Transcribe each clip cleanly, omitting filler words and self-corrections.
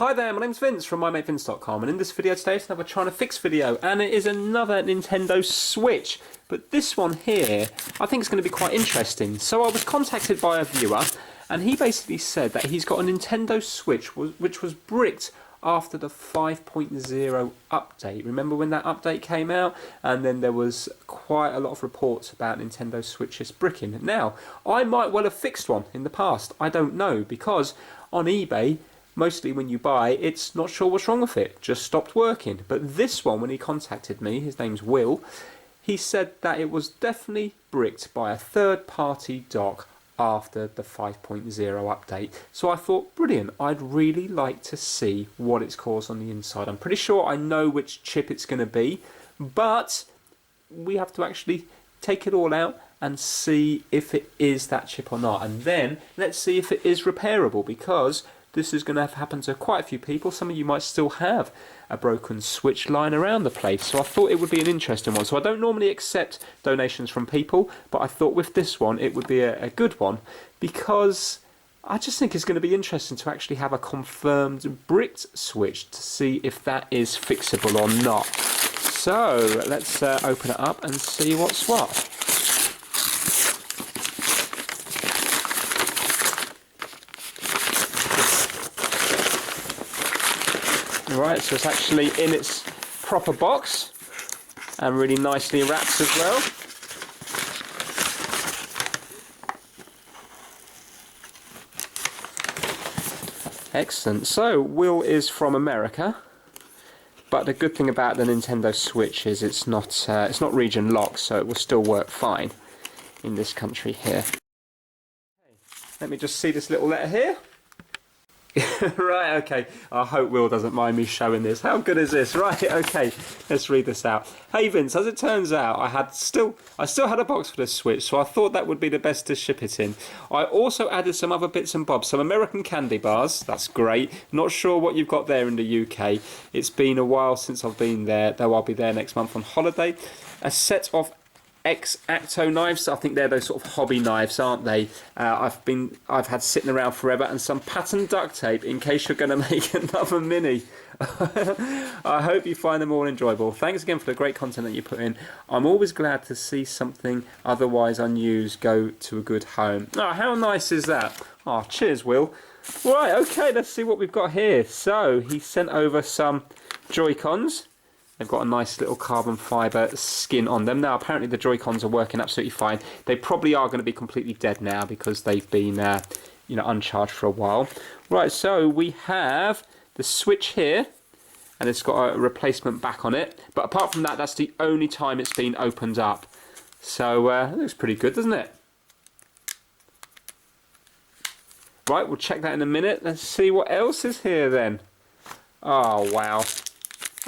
Hi there, my name's Vince from mymatevince.com, and in this video today it's another trying to fix video, and it is another Nintendo Switch. But this one here, I think it's going to be quite interesting. So I was contacted by a viewer, and he basically said that he's got a Nintendo Switch which was bricked after the 5.0 update. Remember when that update came out? And then there was quite a lot of reports about Nintendo Switches bricking. Now, I might well have fixed one in the past. I don't know, because on eBay, mostly when you buy, it's not sure what's wrong with it, just stopped working. But this one, when he contacted me, his name's Will, he said that it was definitely bricked by a third-party dock after the 5.0 update. So I thought, brilliant, I'd really like to see what it's caused on the inside. I'm pretty sure I know which chip it's going to be, but we have to actually take it all out and see if it is that chip or not. And then let's see if it is repairable, because this is going to have happened to quite a few people. Some of you might still have a broken switch lying around the place. So I thought it would be an interesting one. So I don't normally accept donations from people, but I thought with this one it would be a good one, because I just think it's going to be interesting to actually have a confirmed bricked switch to see if that is fixable or not. So let's open it up and see what's what. Right, so it's actually in its proper box and really nicely wrapped as well. Excellent. So Will is from America, but the good thing about the Nintendo Switch is it's not region locked, so it will still work fine in this country here. Let me just see this little letter here. Right, okay. I hope Will doesn't mind me showing this. How good is this? Right, okay. Let's read this out. Hey Vince, as it turns out, I still had a box for the Switch, so I thought that would be the best to ship it in. I also added some other bits and bobs, some American candy bars. That's great. Not sure what you've got there in the UK. It's been a while since I've been there, though I'll be there next month on holiday. A set of X-Acto knives. I think they're those sort of hobby knives, aren't they? I've had sitting around forever, and some pattern duct tape in case you're going to make another mini. I hope you find them all enjoyable. Thanks again for the great content that you put in. I'm always glad to see something otherwise unused go to a good home. Oh, how nice is that? Oh, cheers, Will. Right, okay, let's see what we've got here. So he sent over some Joy-Cons. They've got a nice little carbon fibre skin on them. Now, apparently the Joy-Cons are working absolutely fine. They probably are going to be completely dead now because they've been, uncharged for a while. Right, so we have the Switch here, and it's got a replacement back on it. But apart from that, that's the only time it's been opened up. So it looks pretty good, doesn't it? Right, we'll check that in a minute. Let's see what else is here then. Oh, wow.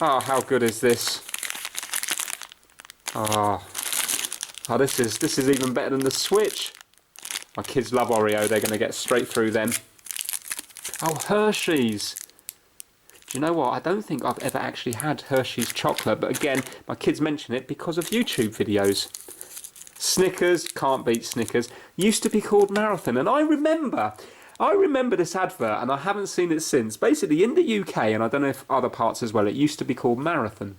Oh, how good is this? Oh, this is even better than the Switch. My kids love Oreo. They're going to get straight through them. Oh, Hershey's. Do you know what? I don't think I've ever actually had Hershey's chocolate, but again, my kids mention it because of YouTube videos. Snickers, can't beat Snickers. Used to be called Marathon, and I remember this advert, and I haven't seen it since. Basically, in the UK, and I don't know if other parts as well, it used to be called Marathon.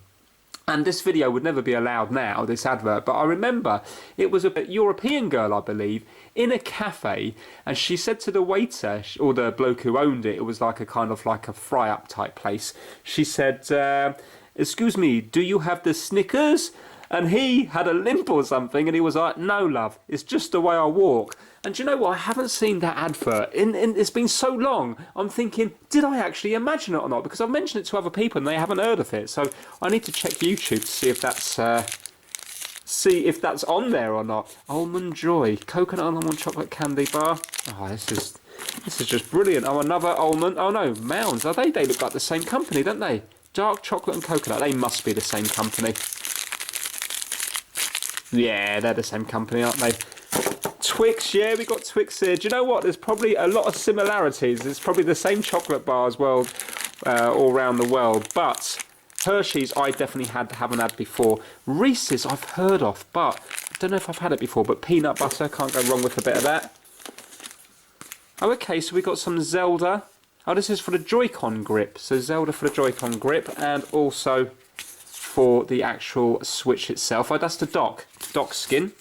And this video would never be allowed now, this advert, but I remember it was a European girl, I believe, in a cafe, and she said to the waiter, or the bloke who owned it, it was like a kind of like a fry-up type place, she said, excuse me, do you have the Snickers? And he had a limp or something, and he was like, no, love, it's just the way I walk. And do you know what? I haven't seen that advert. It's been so long. I'm thinking, did I actually imagine it or not? Because I've mentioned it to other people, and they haven't heard of it. So I need to check YouTube to see if that's on there or not. Almond Joy, coconut and almond chocolate candy bar. Oh, this is just brilliant. Oh, another almond. Oh no, Mounds. Are they? They look like the same company, don't they? Dark chocolate and coconut. They must be the same company. Yeah, they're the same company, aren't they? Twix, yeah, we got Twix here. Do you know what? There's probably a lot of similarities. It's probably the same chocolate bars all around the world. But Hershey's, I definitely haven't had before. Reese's, I've heard of, but I don't know if I've had it before. But peanut butter, can't go wrong with a bit of that. Oh, okay, so we got some Zelda Oh, this is for the Joy-Con grip. So Zelda for the Joy-Con grip, and also for the actual Switch itself. Oh, that's the dock skin.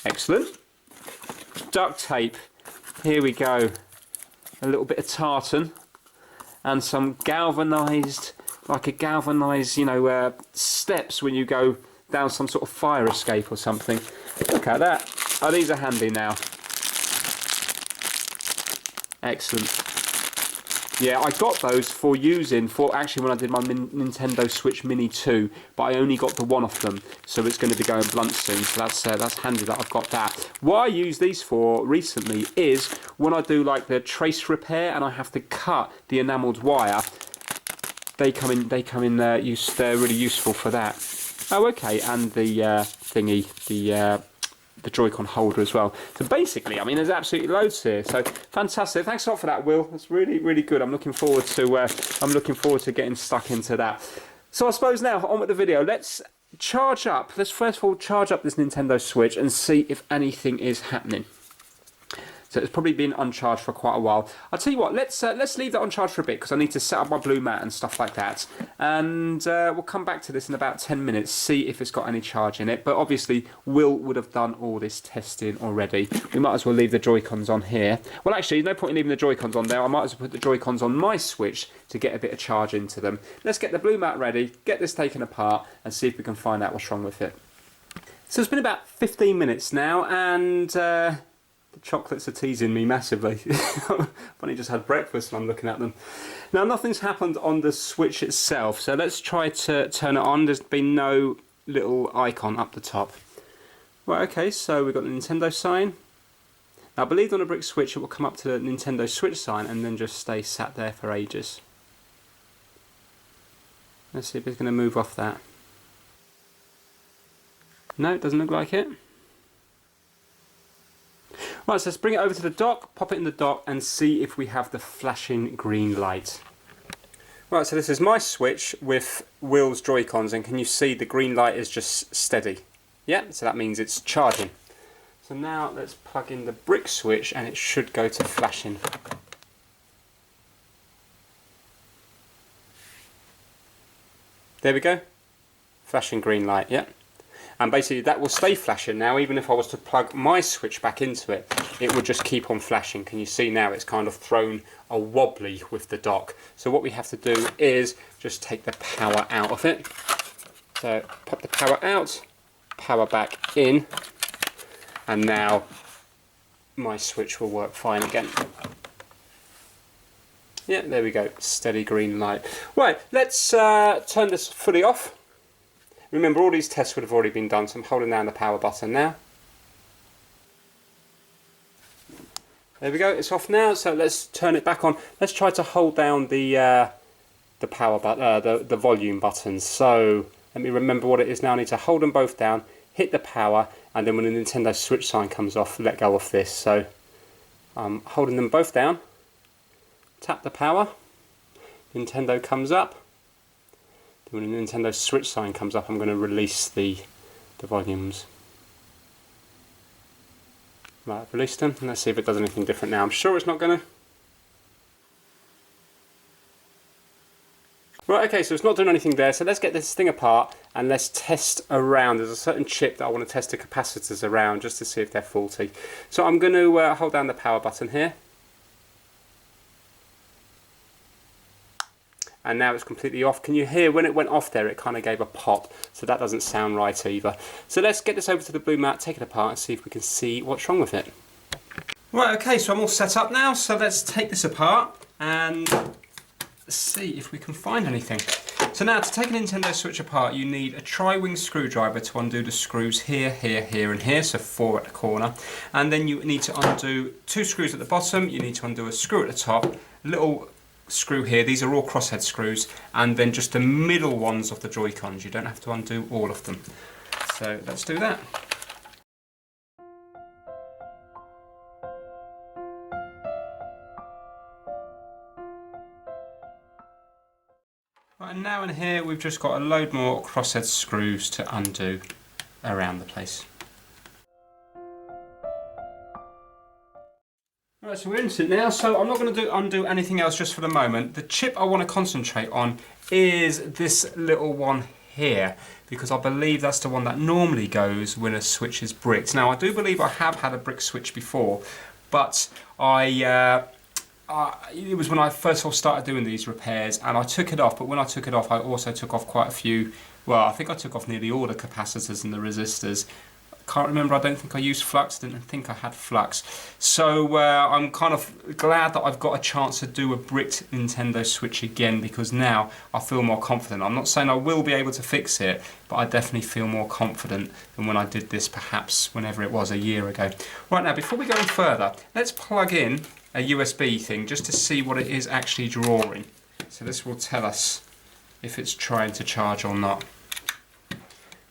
Excellent. Duct tape. Here we go. A little bit of tartan and some galvanised, like a galvanised, you know, steps when you go down some sort of fire escape or something. Look at that. Oh, these are handy now. Excellent. Yeah, I got those for using, for actually when I did my Nintendo Switch Mini 2, but I only got the one of them, so it's going to be going blunt soon, so that's handy that I've got that. What I use these for recently is when I do like the trace repair and I have to cut the enamelled wire, they come in use, they're really useful for that. Oh, okay, and the thingy, the Joy-Con holder as well. So basically, I mean, there's absolutely loads here. So fantastic! Thanks a lot for that, Will. That's really, really good. I'm looking forward to getting stuck into that. So I suppose now on with the video. Let's charge up. Let's first of all charge up this Nintendo Switch and see if anything is happening. So it's probably been uncharged for quite a while. I'll tell you what, let's leave that uncharged for a bit because I need to set up my blue mat and stuff like that. And we'll come back to this in about 10 minutes, see if it's got any charge in it. But obviously, Will would have done all this testing already. We might as well leave the Joy-Cons on here. Well, actually, no point in leaving the Joy-Cons on there. I might as well put the Joy-Cons on my Switch to get a bit of charge into them. Let's get the blue mat ready, get this taken apart, and see if we can find out what's wrong with it. So it's been about 15 minutes now, and the chocolates are teasing me massively. I've only just had breakfast and I'm looking at them. Now, nothing's happened on the Switch itself, so let's try to turn it on. There's been no little icon up the top. Right, okay, so we've got the Nintendo sign. Now, I believe on a brick Switch it will come up to the Nintendo Switch sign and then just stay sat there for ages. Let's see if it's going to move off that. No, it doesn't look like it. Right, so let's bring it over to the dock, pop it in the dock and see if we have the flashing green light. Right, so this is my Switch with Will's Joy-Cons, and can you see the green light is just steady? Yeah, so that means it's charging. So now let's plug in the brick Switch and it should go to flashing. There we go. Flashing green light, yeah. And basically that will stay flashing now. Even if I was to plug my Switch back into it, it would just keep on flashing. Can you see now it's kind of thrown a wobbly with the dock. So what we have to do is just take the power out of it. So pop the power out, power back in, and now my Switch will work fine again. Yeah, there we go, steady green light. Right, let's turn this fully off. Remember, all these tests would have already been done, so I'm holding down the power button now. There we go, it's off now, so let's turn it back on. Let's try to hold down the power button, the volume buttons. So let me remember what it is now. I need to hold them both down, hit the power, and then when the Nintendo Switch sign comes off, let go of this. So I'm holding them both down, tap the power, Nintendo comes up. When the Nintendo Switch sign comes up, I'm going to release the volumes. Right, I've released them, and let's see if it does anything different now. I'm sure it's not going to. Right, okay, so it's not doing anything there, so let's get this thing apart and let's test around. There's a certain chip that I want to test the capacitors around just to see if they're faulty. So I'm going to hold down the power button here. And now it's completely off. Can you hear when it went off there, it kind of gave a pop, so that doesn't sound right either. So let's get this over to the blue mat, take it apart and see if we can see what's wrong with it. Right, okay, so I'm all set up now, so let's take this apart and see if we can find anything. So now, to take a Nintendo Switch apart, you need a tri-wing screwdriver to undo the screws here, here, here and here, so 4 at the corner. And then you need to undo 2 screws at the bottom, you need to undo a screw at the top, a little screw here, these are all crosshead screws, and then just the middle ones of the Joy-Cons. You don't have to undo all of them. So let's do that. Right, and now in here we've just got a load more crosshead screws to undo around the place. Right, so we're into it now, so I'm not going to undo anything else just for the moment. The chip I want to concentrate on is this little one here, because I believe that's the one that normally goes when a switch is bricked. Now, I do believe I have had a brick switch before, but it was when I first of all started doing these repairs, and I took it off, but when I took it off, I also took off quite a few, well, I think I took off nearly all the capacitors and the resistors. Can't remember, I don't think I used flux, didn't think I had flux. So I'm kind of glad that I've got a chance to do a bricked Nintendo Switch again, because now I feel more confident. I'm not saying I will be able to fix it, but I definitely feel more confident than when I did this perhaps whenever it was, a year ago. Right, now before we go any further, let's plug in a USB thing just to see what it is actually drawing. So this will tell us if it's trying to charge or not.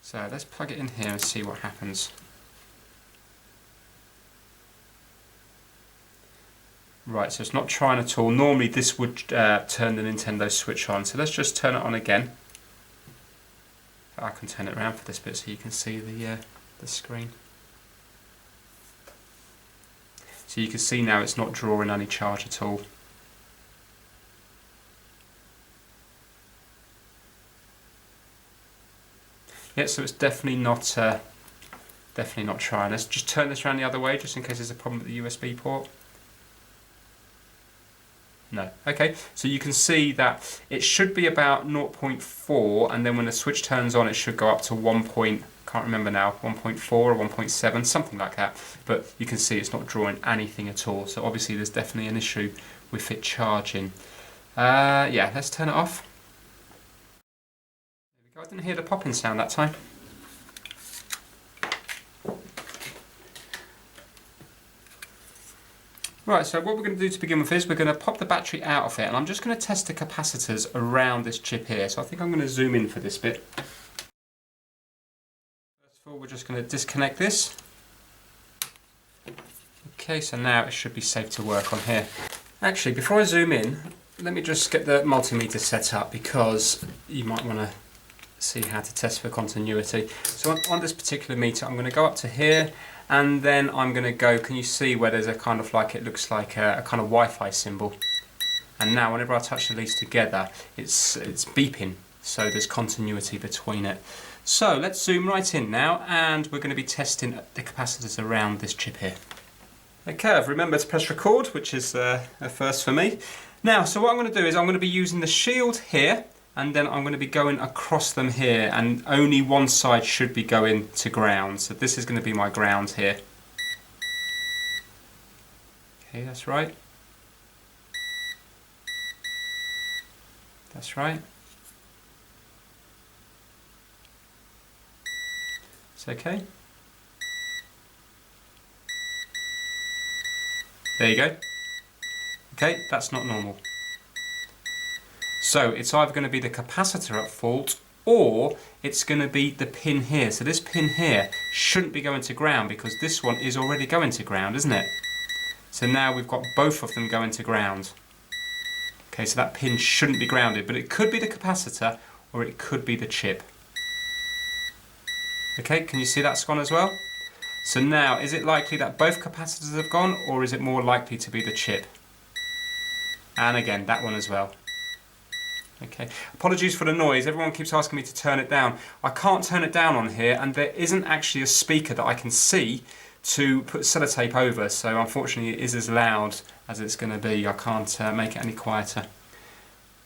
So let's plug it in here and see what happens. Right, so it's not trying at all. Normally this would turn the Nintendo Switch on. So let's just turn it on again. I can turn it around for this bit so you can see the screen. So you can see now it's not drawing any charge at all. Yeah, so it's definitely not trying. Let's just turn this around the other way, just in case there's a problem with the USB port. No. Okay, so you can see that it should be about 0.4, and then when the switch turns on, it should go up to 1. Can't remember now, 1.4 or 1.7, something like that. But you can see it's not drawing anything at all. So obviously there's definitely an issue with it charging. Yeah, let's turn it off. I didn't hear the popping sound that time. Right, so what we're going to do to begin with is we're going to pop the battery out of it, and I'm just going to test the capacitors around this chip here. So I think I'm going to zoom in for this bit. First of all, we're just going to disconnect this. Okay, so now it should be safe to work on here. Actually, before I zoom in, let me just get the multimeter set up, because you might want to see how to test for continuity. So on this particular meter, I'm going to go up to here, and then I'm going to go, can you see where there's a kind of like, it looks like a kind of Wi-Fi symbol. And now whenever I touch the leads together, it's beeping, so there's continuity between it. So let's zoom right in now, and we're going to be testing the capacitors around this chip here. Okay, I've remembered to press record, which is a first for me. Now, so what I'm going to do is I'm going to be using the shield here, and then I'm going to be going across them here, and only one side should be going to ground. So this is going to be my ground here. Okay, that's right. That's right. It's okay. There you go. Okay, that's not normal. So it's either going to be the capacitor at fault, or it's going to be the pin here. So this pin here shouldn't be going to ground, because this one is already going to ground, isn't it? So now we've got both of them going to ground. Okay, so that pin shouldn't be grounded, but it could be the capacitor or it could be the chip. Okay, can you see that's gone as well? So now, is it likely that both capacitors have gone, or is it more likely to be the chip? And again, that one as well. Okay, apologies for the noise. Everyone keeps asking me to turn it down. I can't turn it down on here, and there isn't actually a speaker that I can see to put sellotape over, so unfortunately it is as loud as it's going to be. I can't make it any quieter.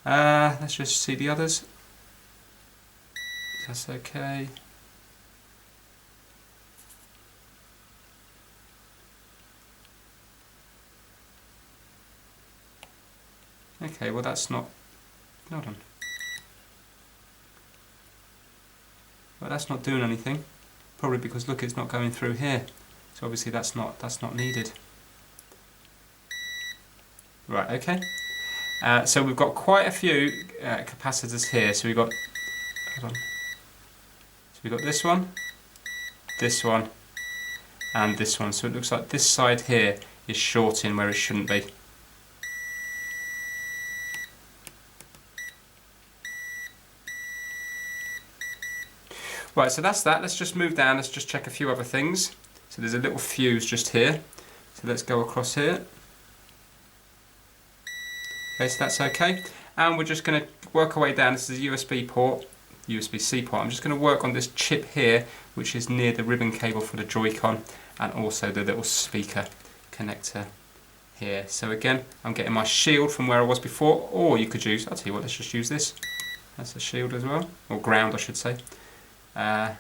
Let's just see the others. That's okay. Okay, well that's not... Hold on. Well, that's not doing anything. Probably because look, it's not going through here. So obviously that's not needed. Right, okay. So we've got quite a few capacitors here. So we've got, hold on. So we've got this one, and this one. So it looks like this side here is shorting where it shouldn't be. Right, so that's that. Let's just move down. Let's just check a few other things. So there's a little fuse just here. So let's go across here. Okay, so that's okay. And we're just going to work our way down. This is a USB port, USB-C port. I'm just going to work on this chip here, which is near the ribbon cable for the Joy-Con, and also the little speaker connector here. So again, I'm getting my shield from where I was before, or you could use, I'll tell you what, let's just use this. That's a shield as well, or ground I should say. Now.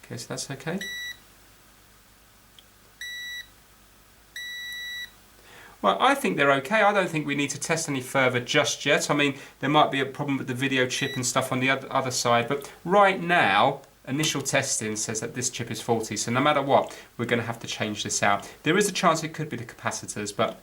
Okay, so that's okay. Well, I think they're okay. I don't think we need to test any further just yet. I mean, there might be a problem with the video chip and stuff on the other side, but right now, initial testing says that this chip is faulty. So no matter what, we're going to have to change this out. There is a chance it could be the capacitors, but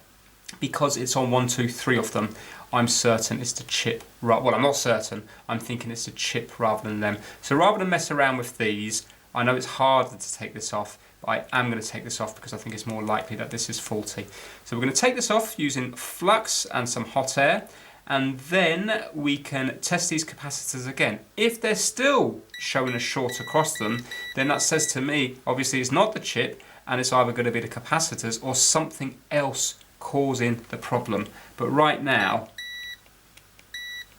because it's on 1, 2, 3 of them, I'm certain it's the chip. Well, I'm not certain. I'm thinking it's the chip rather than them. So rather than mess around with these, I know it's harder to take this off, but I am going to take this off because I think it's more likely that this is faulty. So we're going to take this off using flux and some hot air, and then we can test these capacitors again. If they're still showing a short across them, then that says to me, obviously it's not the chip, and it's either going to be the capacitors or something else causing the problem. But right now,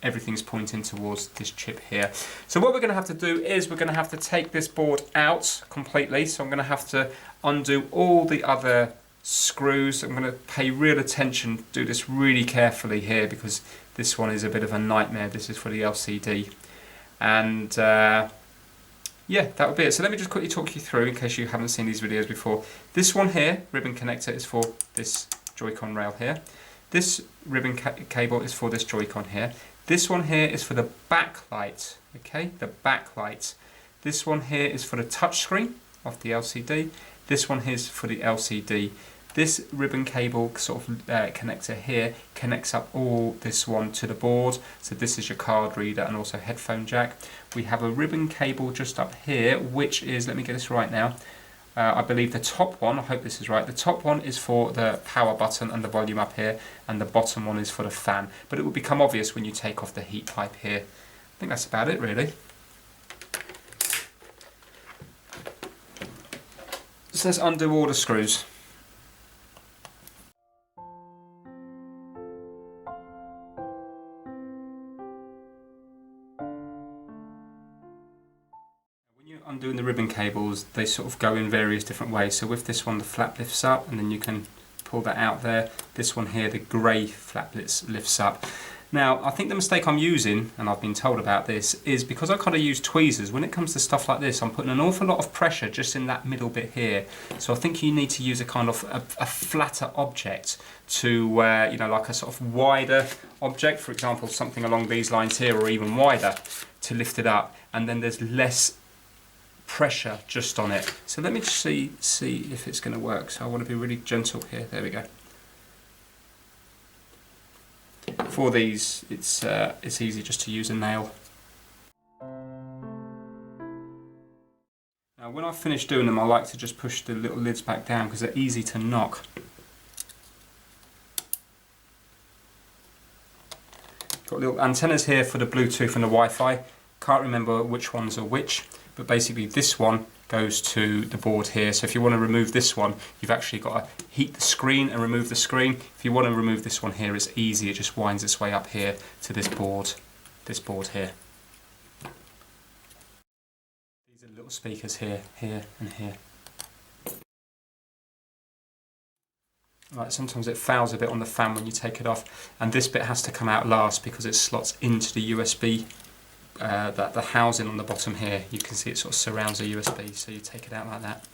everything's pointing towards this chip here. So what we're going to have to do is we're going to have to take this board out completely. So I'm going to have to undo all the other screws. I'm going to pay real attention, do this really carefully here, because this one is a bit of a nightmare. This is for the LCD. And yeah, that would be it. So let me just quickly talk you through in case you haven't seen these videos before. This one here, ribbon connector, is for this Joy-Con rail here. This ribbon cable is for this Joy-Con here. This one here is for the backlight, okay, the backlight. This one here is for the touchscreen of the LCD. This one here is for the LCD. This ribbon cable sort of connector here connects up all this one to the board. So this is your card reader and also headphone jack. We have a ribbon cable just up here, which is, let me get this right now, I believe the top one, I hope this is right, the top one is for the power button and the volume up here, and the bottom one is for the fan. But it will become obvious when you take off the heat pipe here. I think that's about it really. So let's undo all the screws. Undoing the ribbon cables, they sort of go in various different ways. So with this one, the flap lifts up and then you can pull that out there. This one here, the grey flap lifts up. Now, I think the mistake I'm using, and I've been told about this, is because I kind of use tweezers, when it comes to stuff like this, I'm putting an awful lot of pressure just in that middle bit here. So I think you need to use a kind of a flatter object to, you know, like a sort of wider object, for example, something along these lines here, or even wider, to lift it up. And then there's less pressure just on it. So let me just see if it's going to work. So I want to be really gentle here. There we go. For these, it's easy just to use a nail. Now when I finish doing them, I like to just push the little lids back down because they're easy to knock. Got little antennas here for the Bluetooth and the Wi-Fi. Can't remember which ones are which, but basically this one goes to the board here. So if you want to remove this one, you've actually got to heat the screen and remove the screen. If you want to remove this one here, it's easy. It just winds its way up here to this board here. These are little speakers here, here and here. Right, sometimes it fouls a bit on the fan when you take it off, and this bit has to come out last because it slots into the USB. The housing on the bottom here, you can see it sort of surrounds a USB, so you take it out like that.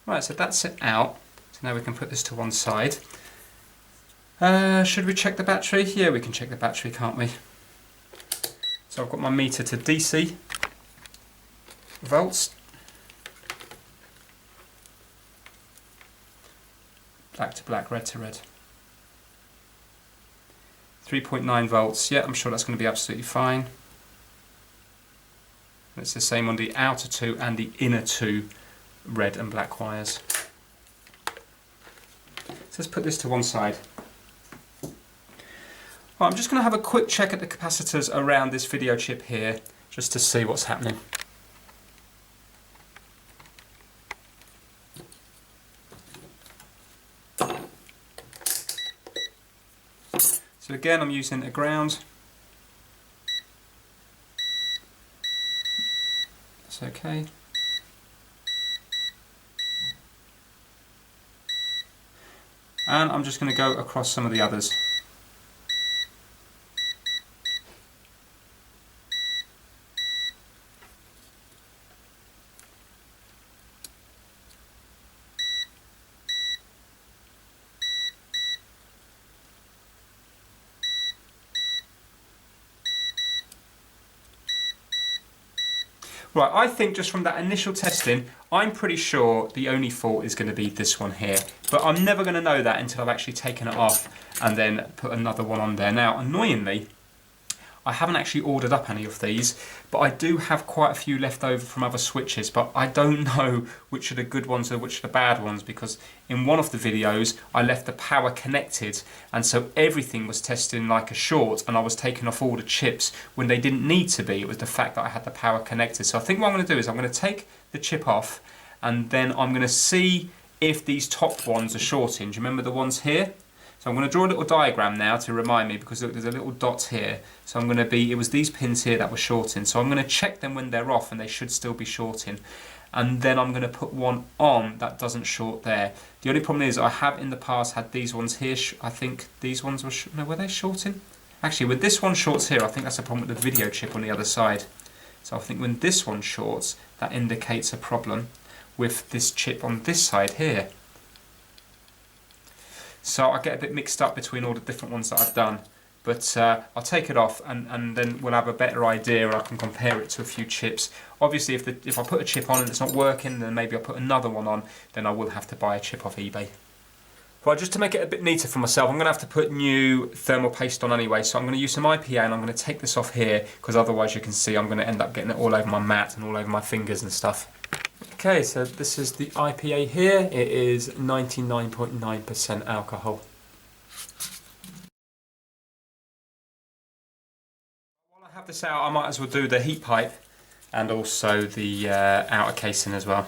Right, so that's it out. So now we can put this to one side. Should we check the battery? Yeah, we can check the battery, can't we? So I've got my meter to DC volts. Black to black, red to red. 3.9 volts, yeah, I'm sure that's going to be absolutely fine. It's the same on the outer two and the inner two red and black wires. So let's put this to one side. Right, I'm just going to have a quick check at the capacitors around this video chip here, just to see what's happening. So again, I'm using a ground. That's okay. And I'm just going to go across some of the others. Right, I think just from that initial testing, I'm pretty sure the only fault is going to be this one here. But I'm never going to know that until I've actually taken it off and then put another one on there. Now, annoyingly, I haven't actually ordered up any of these, but I do have quite a few left over from other switches, but I don't know which are the good ones and which are the bad ones, because in one of the videos I left the power connected, and so everything was testing like a short, and I was taking off all the chips when they didn't need to be. It was the fact that I had the power connected. So I think what I'm going to do is I'm going to take the chip off, and then I'm going to see if these top ones are shorting. Do you remember the ones here? So I'm going to draw a little diagram now to remind me, because look, there's a little dot here. So I'm going to be, it was these pins here that were shorting. So I'm going to check them when they're off, and they should still be shorting. And then I'm going to put one on that doesn't short there. The only problem is I have in the past had these ones here. I think these ones were, no, were they shorting? Actually, when this one shorts here, I think that's a problem with the video chip on the other side. So I think when this one shorts, that indicates a problem with this chip on this side here. So I get a bit mixed up between all the different ones that I've done. But I'll take it off, and then we'll have a better idea, and I can compare it to a few chips. Obviously, if I put a chip on and it's not working, then maybe I'll put another one on, then I will have to buy a chip off eBay. Right, just to make it a bit neater for myself, I'm going to have to put new thermal paste on anyway. So I'm going to use some IPA, and I'm going to take this off here, because otherwise you can see I'm going to end up getting it all over my mat and all over my fingers and stuff. Okay, so this is the IPA here. It is 99.9% alcohol. While I have this out, I might as well do the heat pipe and also the outer casing as well.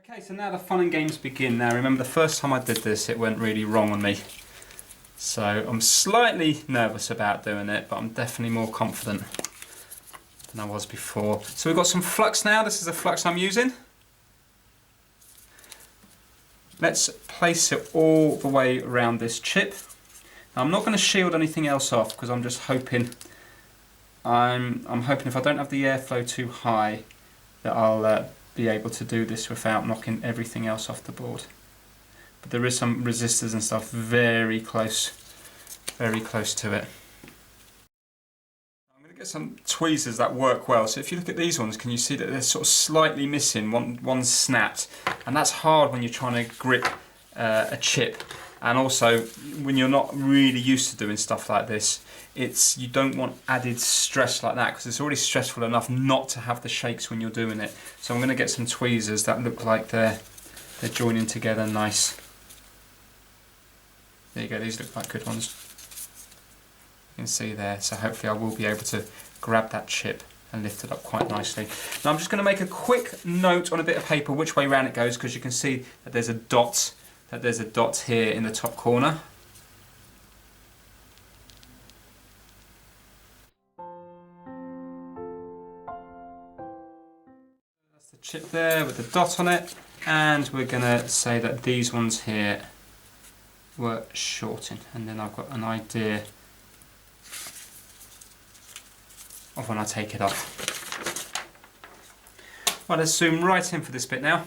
Okay, so now the fun and games begin. Now remember, the first time I did this, it went really wrong on me. So I'm slightly nervous about doing it, but I'm definitely more confident than I was before. So we've got some flux now. This is the flux I'm using. Let's place it all the way around this chip. Now I'm not going to shield anything else off, because I'm just hoping, I'm hoping if I don't have the airflow too high, that I'll be able to do this without knocking everything else off the board. But there is some resistors and stuff very close to it. I'm going to get some tweezers that work well. So if you look at these ones, can you see that they're sort of slightly missing? One's snapped, and that's hard when you're trying to grip a chip. And also, when you're not really used to doing stuff like this, you don't want added stress like that, because it's already stressful enough not to have the shakes when you're doing it. So I'm going to get some tweezers that look like they're joining together nice. There you go, these look like good ones. You can see there, so hopefully I will be able to grab that chip and lift it up quite nicely. Now I'm just going to make a quick note on a bit of paper which way round it goes, because you can see that there's a dot. There's a dot here in the top corner. That's the chip there with the dot on it, and we're going to say that these ones here were shorting, and then I've got an idea of when I take it off. Right, let's zoom right in for this bit now.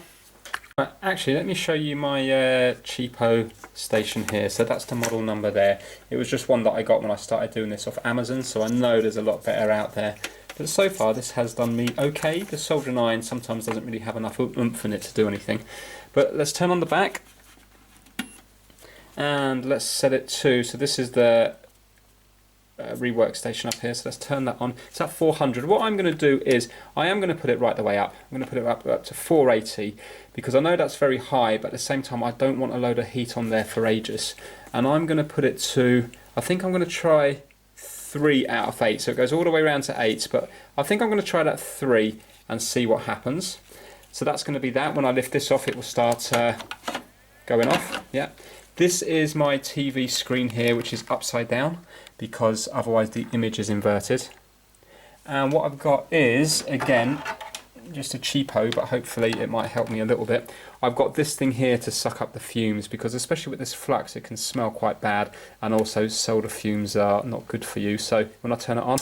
Right, actually, let me show you my cheapo station here. So that's the model number there. It was just one that I got when I started doing this off Amazon, so I know there's a lot better out there. But so far, this has done me okay. The soldering iron sometimes doesn't really have enough oomph in it to do anything. But let's turn on the back, and let's set it to, so this is the rework station up here, so let's turn that on. It's at 400. What I'm going to do is I am going to put it right the way up. I'm going to put it up to 480, because I know that's very high, but at the same time I don't want a load of heat on there for ages. And I'm going to put it to, I think I'm going to try 3 out of 8, so it goes all the way around to 8, but I think I'm going to try that 3 and see what happens. So that's going to be that. When I lift this off, it will start going off. Yeah. This is my TV screen here, which is upside down, because otherwise the image is inverted. And what I've got is, again, just a cheapo, but hopefully it might help me a little bit. I've got this thing here to suck up the fumes, because especially with this flux it can smell quite bad, and also solder fumes are not good for you. So when I turn it on,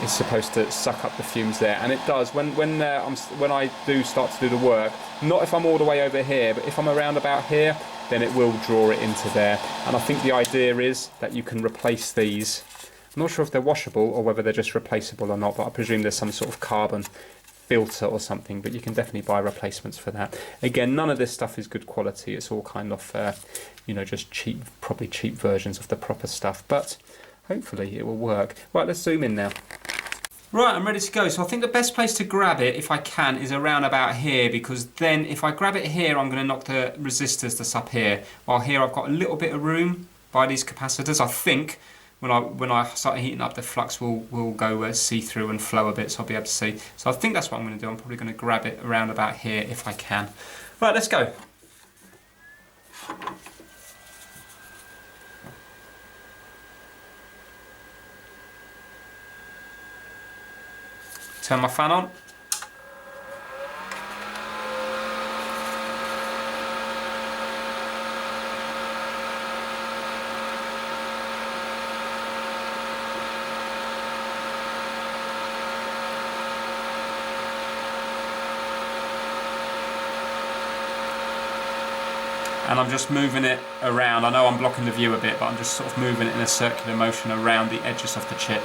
it's supposed to suck up the fumes there, and it does when I do start to do the work. Not if I'm all the way over here, but if I'm around about here, then it will draw it into there. And I think the idea is that you can replace these. I'm not sure if they're washable or whether they're just replaceable or not, but I presume there's some sort of carbon filter or something, but you can definitely buy replacements for that. Again, none of this stuff is good quality. It's all kind of, you know, just cheap, probably cheap versions of the proper stuff, but hopefully it will work. Right, let's zoom in now. Right, I'm ready to go. So I think the best place to grab it, if I can, is around about here, because then if I grab it here, I'm going to knock the resistors that's up here. While here I've got a little bit of room by these capacitors. I think when I start heating up, the flux will go see-through and flow a bit, so I'll be able to see. So I think that's what I'm going to do. I'm probably going to grab it around about here if I can. Right, let's go. Turn my fan on. And I'm just moving it around. I know I'm blocking the view a bit, but I'm just sort of moving it in a circular motion around the edges of the chip.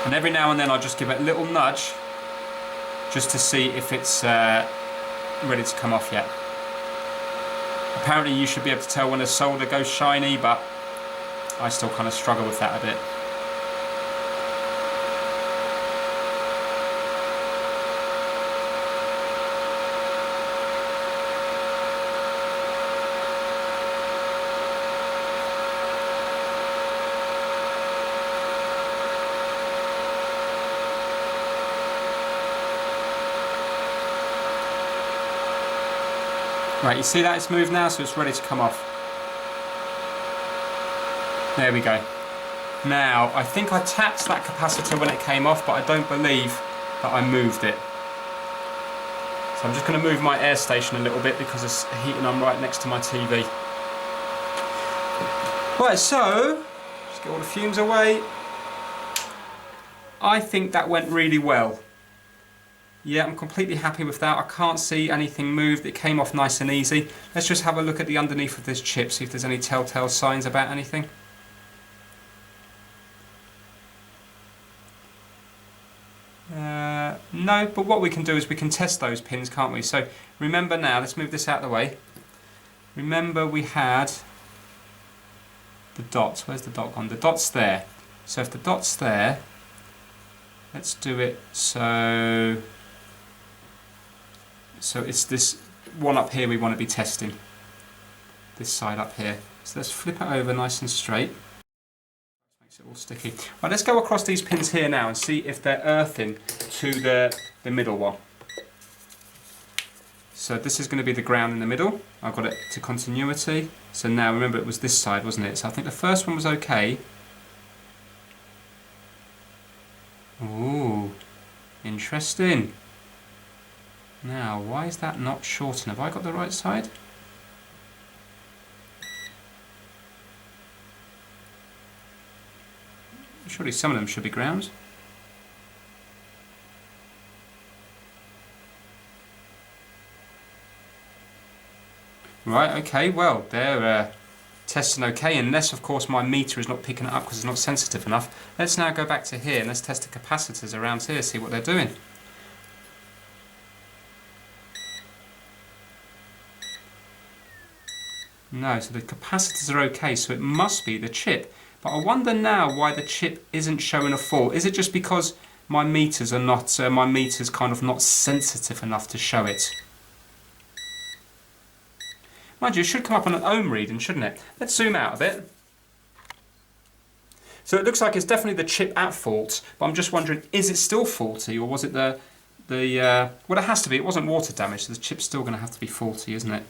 And every now and then I'll just give it a little nudge just to see if it's ready to come off yet. Apparently you should be able to tell when the solder goes shiny, but I still kind of struggle with that a bit. Right, you see that it's moved now, so it's ready to come off. There we go. Now, I think I tapped that capacitor when it came off, but I don't believe that I moved it. So I'm just going to move my air station a little bit because it's heating on right next to my TV. Right, so, just get all the fumes away. I think that went really well. Yeah, I'm completely happy with that. I can't see anything moved. It came off nice and easy. Let's just have a look at the underneath of this chip, see if there's any telltale signs about anything. No, but what we can do is we can test those pins, can't we? So remember now, let's move this out of the way. Remember we had the dots. Where's the dot gone? The dot's there. So if the dot's there, let's do it so it's this one up here we want to be testing. This side up here. So let's flip it over nice and straight. Makes it all sticky. Right, let's go across these pins here now and see if they're earthing to the middle one. So this is going to be the ground in the middle. I've got it to continuity. So now remember it was this side, wasn't it? So I think the first one was okay. Ooh, interesting. Now, why is that not shortened? Have I got the right side? Surely some of them should be ground. Right, okay, well, they're testing okay, unless of course my meter is not picking it up because it's not sensitive enough. Let's now go back to here and let's test the capacitors around here, see what they're doing. No, so the capacitors are okay, so it must be the chip. But I wonder now why the chip isn't showing a fault. Is it just because my meters are not, my meter's kind of not sensitive enough to show it? Mind you, it should come up on an ohm reading, shouldn't it? Let's zoom out a bit. So it looks like it's definitely the chip at fault, but I'm just wondering, is it still faulty, or was it well, it has to be. It wasn't water damage, so the chip's still going to have to be faulty, isn't it?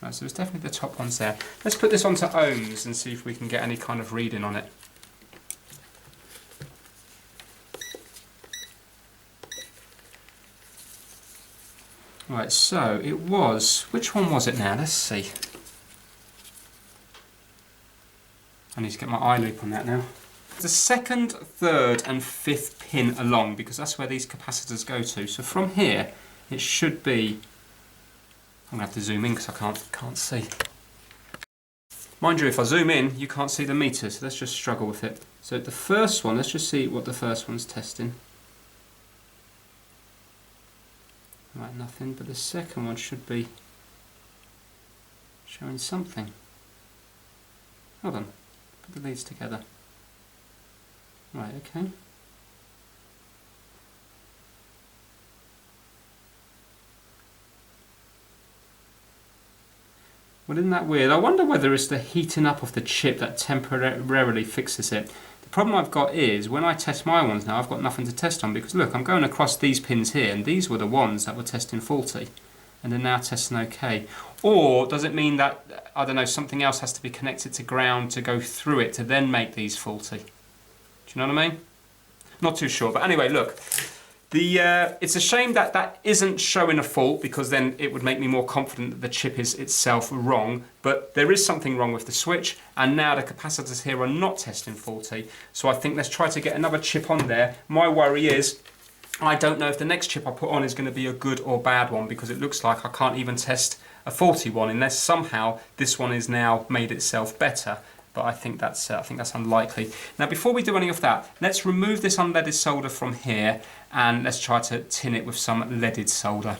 Right, so it's definitely the top ones there. Let's put this onto ohms and see if we can get any kind of reading on it. Right, so it was, which one was it now? Let's see. I need to get my eye loop on that now. The second, third and fifth pin along, because that's where these capacitors go to. So from here, it should be, I'm going to have to zoom in because I can't see. Mind you, if I zoom in, you can't see the meter, so let's just struggle with it. So the first one, let's just see what the first one's testing. Right, nothing, but the second one should be showing something. Hold on, put the leads together. Right, okay. Well, isn't that weird? I wonder whether it's the heating up of the chip that temporarily fixes it. The problem I've got is, when I test my ones now, I've got nothing to test on, because look, I'm going across these pins here, and these were the ones that were testing faulty, and they're now testing okay. Or does it mean that, I don't know, something else has to be connected to ground to go through it to then make these faulty? Do you know what I mean? Not too sure, but anyway, look. It's a shame that that isn't showing a fault, because then it would make me more confident that the chip is itself wrong, but there is something wrong with the switch, and now the capacitors here are not testing faulty, so I think let's try to get another chip on there. My worry is, I don't know if the next chip I put on is going to be a good or bad one, because it looks like I can't even test a faulty one unless somehow this one is now made itself better. But I think that's unlikely. Now, before we do any of that, let's remove this unleaded solder from here, and let's try to tin it with some leaded solder.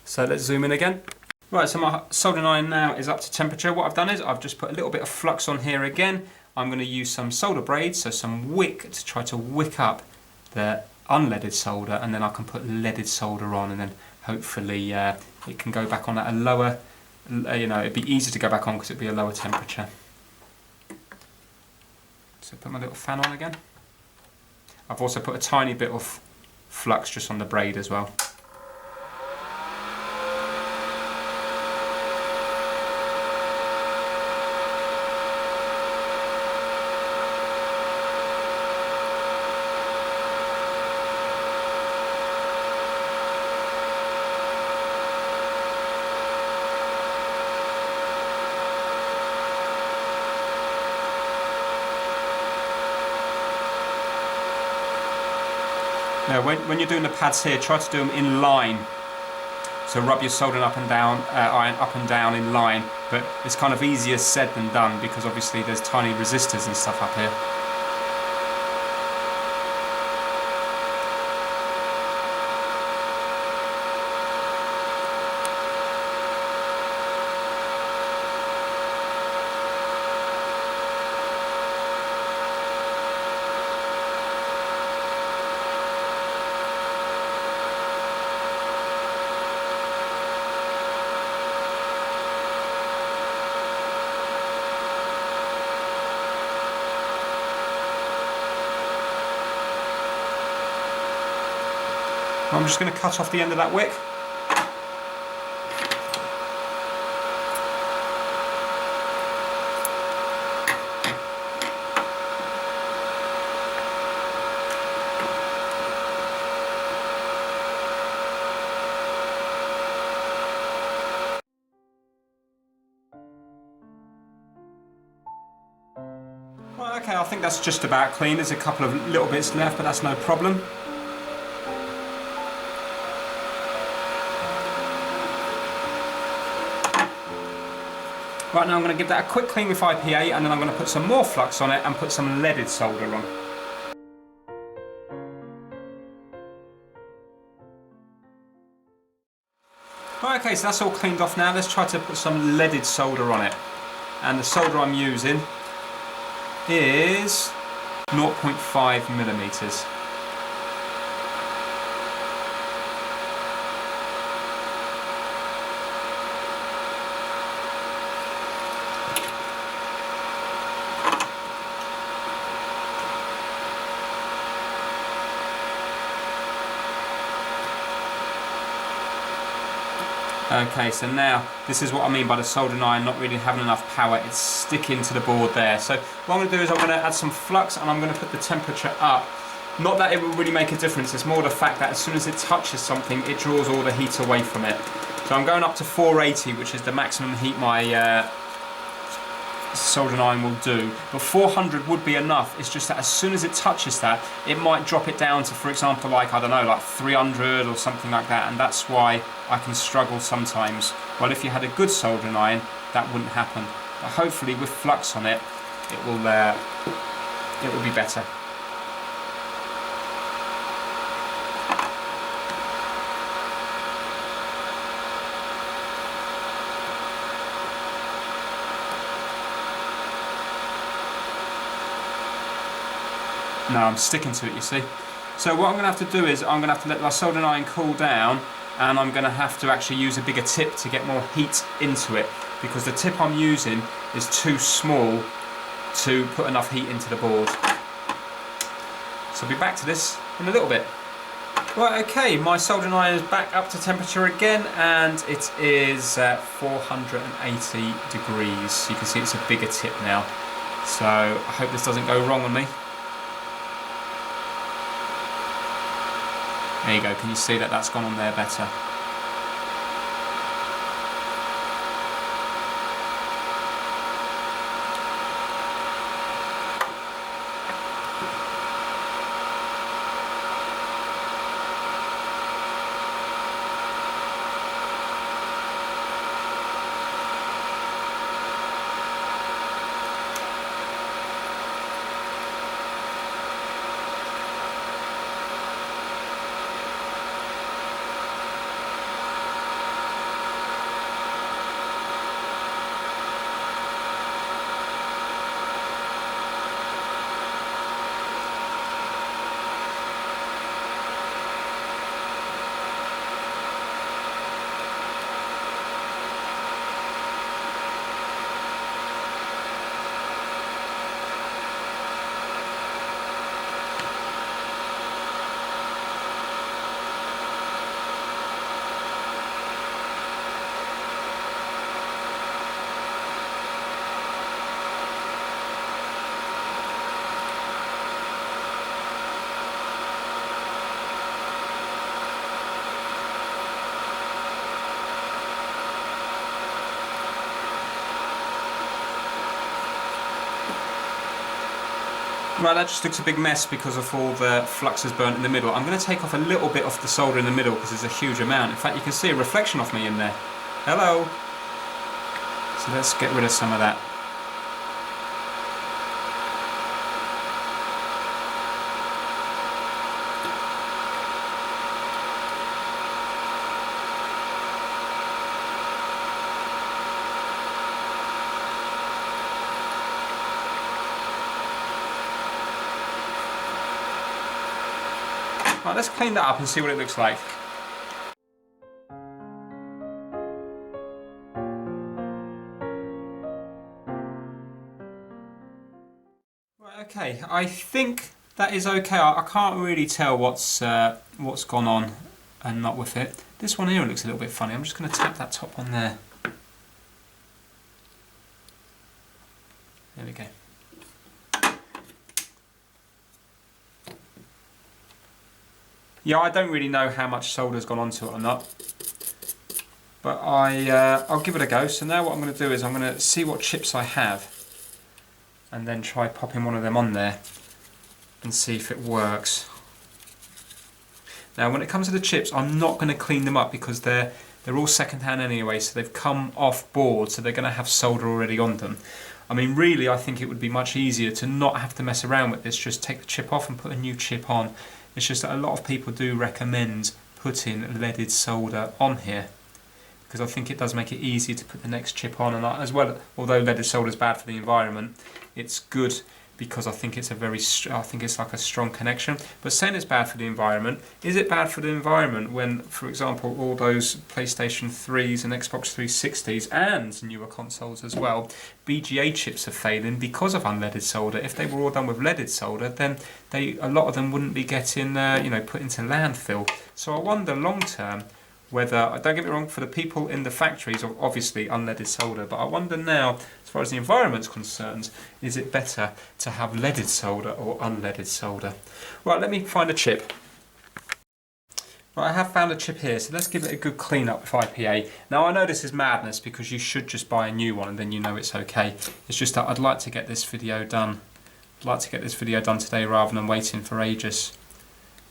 So let's zoom in again. Right, so my soldering iron now is up to temperature. What I've done is I've just put a little bit of flux on here again. I'm going to use some solder braids, so some wick, to try to wick up the unleaded solder, and then I can put leaded solder on, and then hopefully it can go back on at a lower, it'd be easier to go back on because it'd be a lower temperature. So put my little fan on again. I've also put a tiny bit of flux just on the braid as well. Now, when you're doing the pads here, try to do them in line. So rub your soldering up and down, iron up and down in line. But it's kind of easier said than done, because obviously there's tiny resistors and stuff up here. I'm just going to cut off the end of that wick. Well, okay, I think that's just about clean. There's a couple of little bits left, but that's no problem. Right, now I'm going to give that a quick clean with IPA, and then I'm going to put some more flux on it and put some leaded solder on. Right, okay, so that's all cleaned off now. Let's try to put some leaded solder on it. And the solder I'm using is 0.5 millimeters. Okay, so now this is what I mean by the soldering iron not really having enough power. It's sticking to the board there. So what I'm going to do is I'm going to add some flux and I'm going to put the temperature up. Not that it will really make a difference, it's more the fact that as soon as it touches something, it draws all the heat away from it. So I'm going up to 480, which is the maximum heat my soldering iron will do. But 400 would be enough. It's just that as soon as it touches that, it might drop it down to, for example, like, I don't know, like 300 or something like that. And that's why I can struggle sometimes. Well, if you had a good soldering iron, that wouldn't happen. But hopefully with flux on it, it will be better. No, I'm sticking to it, you see. So what I'm going to have to do is I'm going to have to let my soldering iron cool down, and I'm going to have to actually use a bigger tip to get more heat into it, because the tip I'm using is too small to put enough heat into the board. So I'll be back to this in a little bit. Right, okay, my soldering iron is back up to temperature again, and it is 480 degrees. You can see it's a bigger tip now. So I hope this doesn't go wrong on me. There you go, can you see that that's gone on there better? Right, that just looks a big mess because of all the fluxes burnt in the middle. I'm going to take off a little bit off the solder in the middle because there's a huge amount. In fact, you can see a reflection of me in there. Hello! So let's get rid of some of that. Right, let's clean that up and see what it looks like. Right, okay, I think that is okay. I can't really tell what's gone on and not with it. This one here looks a little bit funny. I'm just going to tap that top on there. There we go. Yeah, I don't really know how much solder's gone onto it or not, but I'll give it a go. So now what I'm going to do is I'm going to see what chips I have and then try popping one of them on there and see if it works. Now when it comes to the chips, I'm not going to clean them up because they're all second-hand anyway, so they've come off board, so they're going to have solder already on them. I mean, really, I think it would be much easier to not have to mess around with this, just take the chip off and put a new chip on. It's just that a lot of people do recommend putting leaded solder on here because I think it does make it easier to put the next chip on, and as well, although leaded solder is bad for the environment, it's good because I think it's like a strong connection. But saying it's bad for the environment, is it bad for the environment when, for example, all those PlayStation 3s and Xbox 360s and newer consoles as well, BGA chips are failing because of unleaded solder? If they were all done with leaded solder, then a lot of them wouldn't be getting put into landfill. So I wonder long term whether, don't get me wrong, for the people in the factories, obviously unleaded solder, but I wonder now, as far as the environment's concerned, is it better to have leaded solder or unleaded solder? Right, let me find a chip. Right, I have found a chip here, so let's give it a good clean up with IPA. Now I know this is madness because you should just buy a new one and then you know it's okay. It's just that I'd like to get this video done. I'd like to get this video done today rather than waiting for ages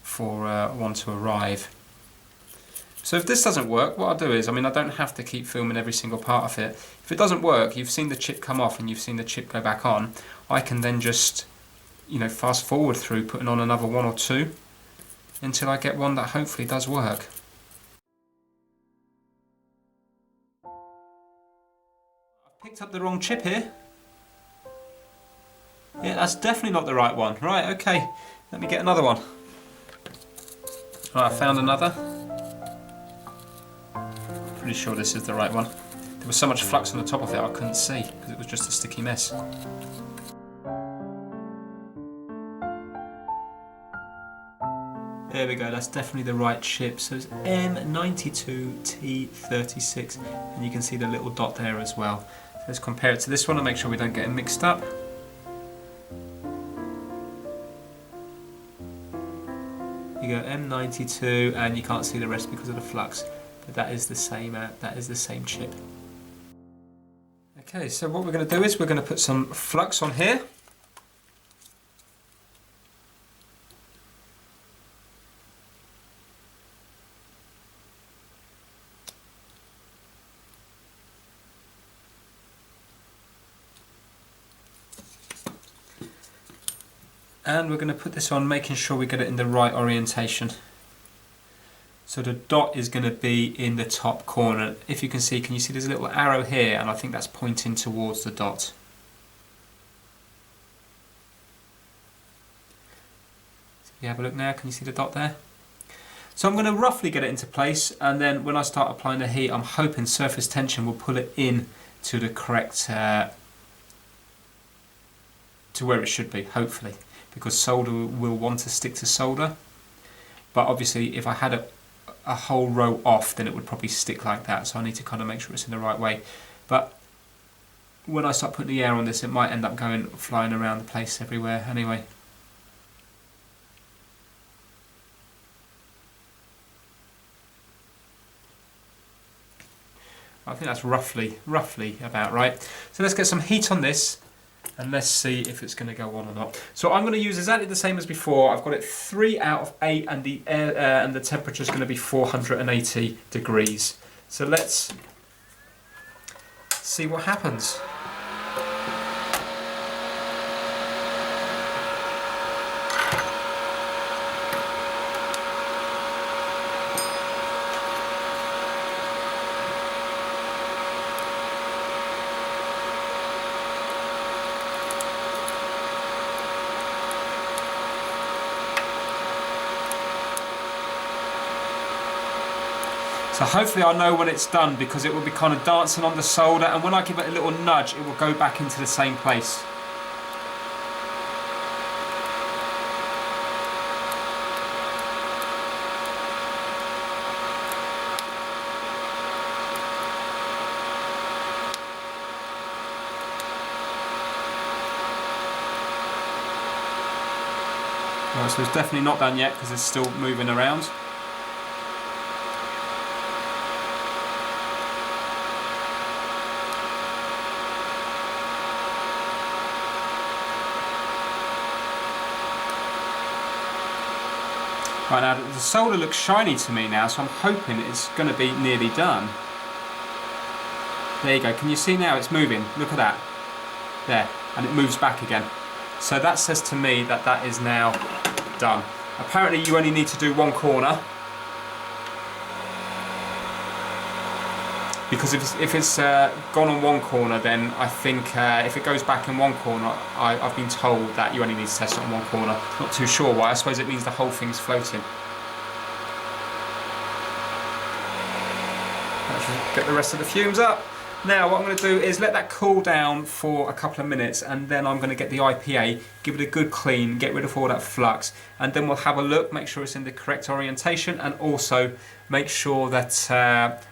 for one to arrive. So if this doesn't work, what I'll do is, I mean, I don't have to keep filming every single part of it. If it doesn't work, you've seen the chip come off and you've seen the chip go back on, I can then just, you know, fast forward through putting on another one or two until I get one that hopefully does work. I've picked up the wrong chip here. Yeah, that's definitely not the right one. Right, okay, let me get another one. Right, I found another. Pretty sure this is the right one. There was so much flux on the top of it I couldn't see because it was just a sticky mess. There we go, that's definitely the right chip. So it's M92T36 and you can see the little dot there as well. So let's compare it to this one and make sure we don't get them mixed up. You go M92 and you can't see the rest because of the flux. That is the same chip. Okay, so what we're going to do is we're going to put some flux on here. And we're going to put this on, making sure we get it in the right orientation. So the dot is going to be in the top corner. If you can see there's a little arrow here and I think that's pointing towards the dot. So if you have a look now, can you see the dot there? So I'm going to roughly get it into place and then when I start applying the heat I'm hoping surface tension will pull it in to the correct, to where it should be, hopefully. Because solder will want to stick to solder. But obviously if I had a whole row off then it would probably stick like that, so I need to kind of make sure it's in the right way. But when I start putting the air on this it might end up going flying around the place everywhere anyway. I think that's roughly about right. So let's get some heat on this and let's see if it's going to go on or not. So I'm going to use exactly the same as before. I've got it 3 out of 8 and the air and the temperature is going to be 480 degrees. So let's see what happens. So hopefully I'll know when it's done because it will be kind of dancing on the solder and when I give it a little nudge it will go back into the same place. Right, so it's definitely not done yet because it's still moving around. Right, now the solder looks shiny to me now, so I'm hoping it's going to be nearly done. There you go, can you see now it's moving? Look at that. There, and it moves back again. So that says to me that that is now done. Apparently you only need to do one corner. Because if it's gone on one corner, then I think if it goes back in one corner, I've been told that you only need to test it on one corner. Not too sure why, I suppose it means the whole thing's floating. Let's get the rest of the fumes up. Now what I'm going to do is let that cool down for a couple of minutes, and then I'm going to get the IPA, give it a good clean, get rid of all that flux, and then we'll have a look, make sure it's in the correct orientation, and also make sure that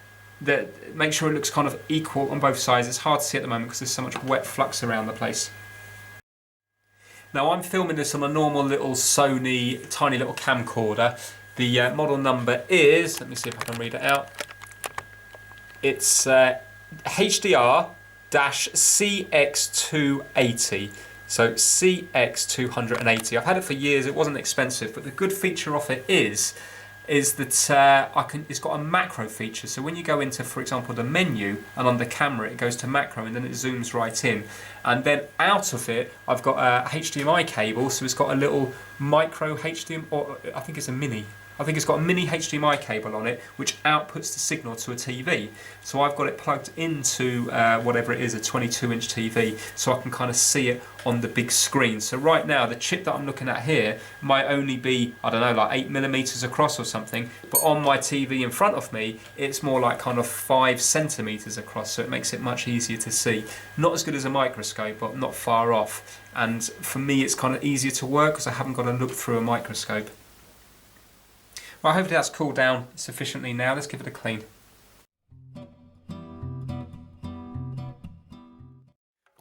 make sure it looks kind of equal on both sides. It's hard to see at the moment because there's so much wet flux around the place. Now I'm filming this on a normal little Sony tiny little camcorder. The model number is, let me see if I can read it out, it's HDR-CX280. So CX280. I've had it for years, it wasn't expensive, but the good feature of it is that it's got a macro feature. So when you go into, for example, the menu, and on the camera it goes to macro and then it zooms right in. And then out of it, I've got a HDMI cable, so it's got a little micro HDMI, or I think it's a mini. I think it's got a mini HDMI cable on it, which outputs the signal to a TV. So I've got it plugged into whatever it is, a 22-inch TV, so I can kind of see it on the big screen. So right now, the chip that I'm looking at here might only be, I don't know, like 8mm across or something, but on my TV in front of me, it's more like kind of 5 centimeters across, so it makes it much easier to see. Not as good as a microscope, but not far off. And for me, it's kind of easier to work because I haven't got to look through a microscope. Well, hopefully that's cooled down sufficiently now. Let's give it a clean.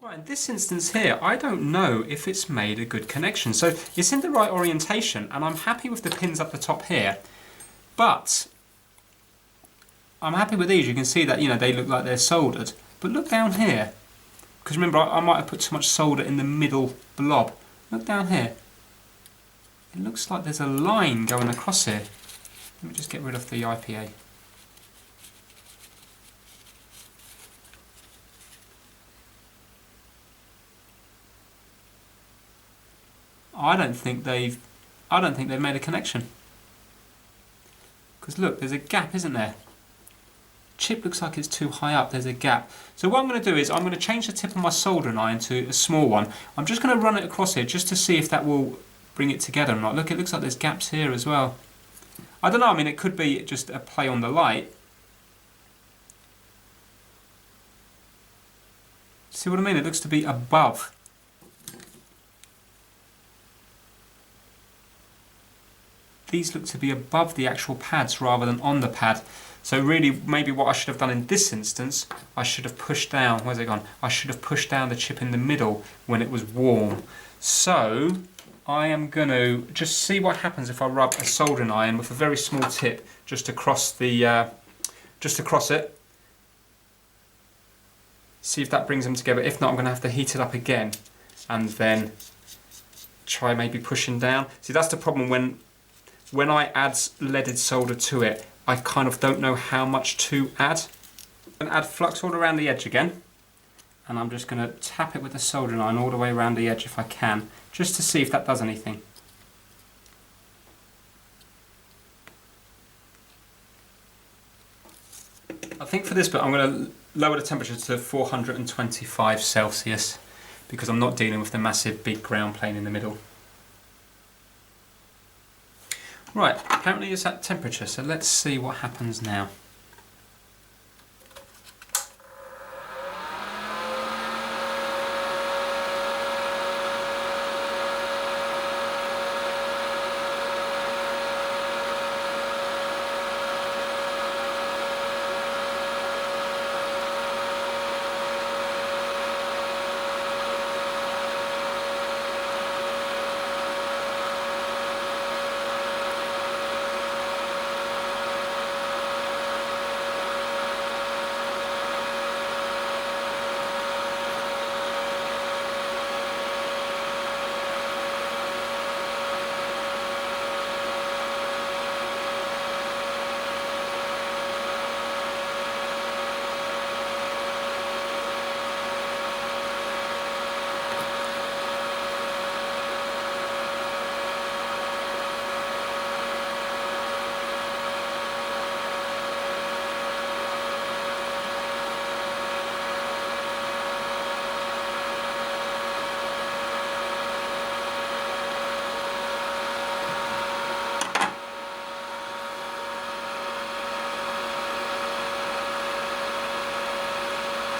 Right, in this instance here, I don't know if it's made a good connection. So it's in the right orientation, and I'm happy with the pins up the top here. But I'm happy with these. You can see that, you know, they look like they're soldered. But look down here. Because remember, I might have put too much solder in the middle blob. Look down here. It looks like there's a line going across here. Let me just get rid of the IPA. I don't think they've made a connection. Because look, there's a gap, isn't there? Chip looks like it's too high up, there's a gap. So what I'm going to do is I'm going to change the tip of my soldering iron to a small one. I'm just going to run it across here just to see if that will bring it together or not. Look, it looks like there's gaps here as well. I don't know, I mean, it could be just a play on the light. See what I mean? It looks to be above. These look to be above the actual pads rather than on the pad. So really, maybe what I should have done in this instance, I should have pushed down, where's it gone? I should have pushed down the chip in the middle when it was warm. So I am going to just see what happens if I rub a soldering iron with a very small tip just across the, just across it. See if that brings them together. If not, I'm going to have to heat it up again and then try maybe pushing down. See, that's the problem when I add leaded solder to it, I kind of don't know how much to add. I'm going to add flux all around the edge again. And I'm just going to tap it with the soldering iron all the way around the edge if I can, just to see if that does anything. I think for this bit I'm going to lower the temperature to 425 Celsius because I'm not dealing with the massive big ground plane in the middle. Right, apparently it's at temperature, so let's see what happens now.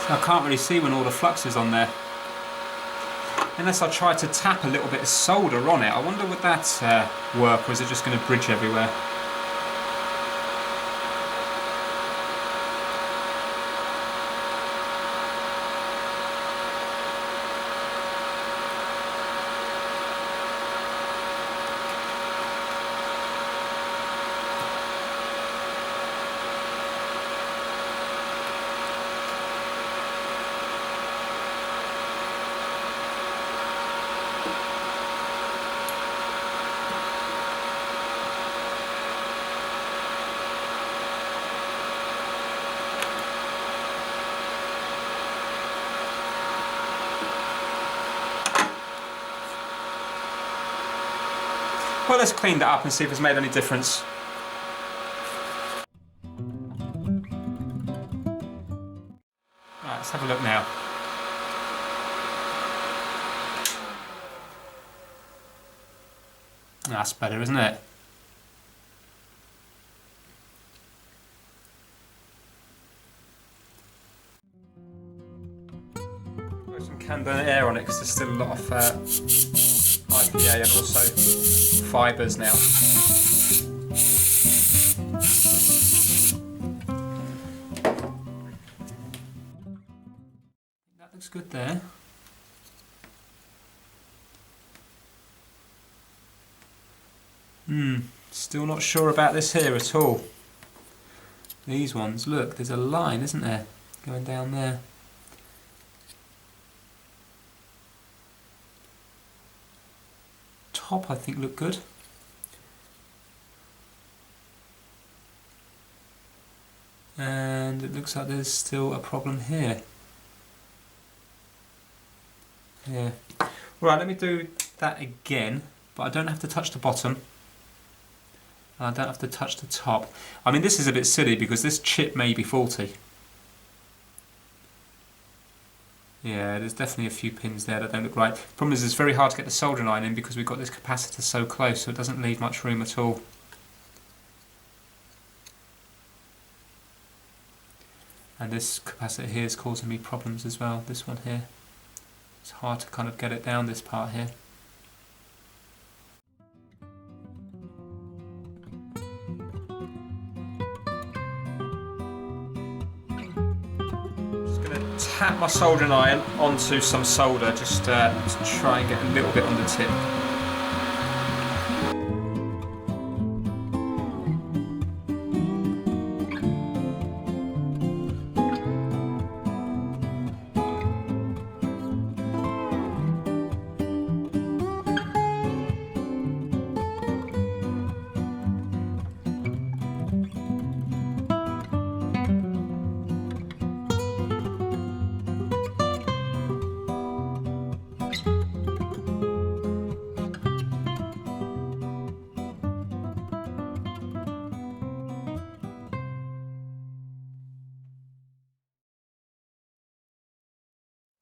So I can't really see when all the flux is on there. Unless I try to tap a little bit of solder on it. I wonder would that work, or is it just going to bridge everywhere? Well, let's clean that up and see if it's made any difference. Right, let's have a look now. That's better, isn't it? Put some can burn air on it because there's still a lot of IPA and also fibres now. That looks good there. Still not sure about this here at all. These ones, look, there's a line, isn't there, going down there. Top, I think, look good. And it looks like there's still a problem here. Yeah. Right, let me do that again, but I don't have to touch the bottom. I don't have to touch the top. I mean, this is a bit silly because this chip may be faulty. Yeah, there's definitely a few pins there that don't look right. Problem is, it's very hard to get the soldering iron in because we've got this capacitor so close, so it doesn't leave much room at all. And this capacitor here is causing me problems as well, this one here. It's hard to kind of get it down this part here. Tap my soldering iron onto some solder just to try and get a little bit on the tip.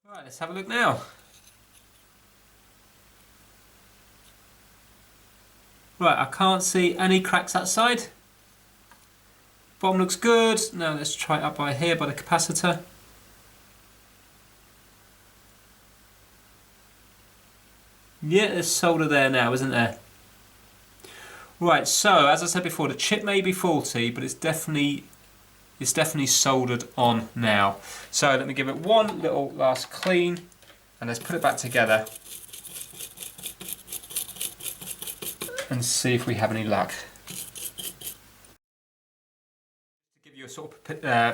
Right, let's have a look now. Right, I can't see any cracks outside. Bottom looks good. Now let's try it up by here by the capacitor. Yeah, there's solder there now, isn't there? Right, so as I said before, the chip may be faulty, but it's definitely soldered on now. So let me give it one little last clean and let's put it back together and see if we have any luck. To give you a sort of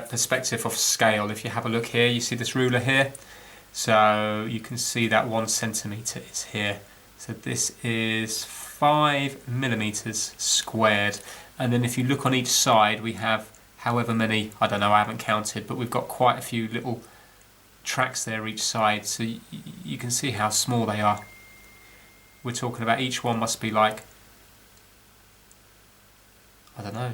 perspective of scale, if you have a look here, you see this ruler here, so you can see that 1 centimetre is here. So this is 5 millimetres squared, and then if you look on each side we have however many, I don't know, I haven't counted, but we've got quite a few little tracks there each side, so you can see how small they are. We're talking about each one must be like, I don't know,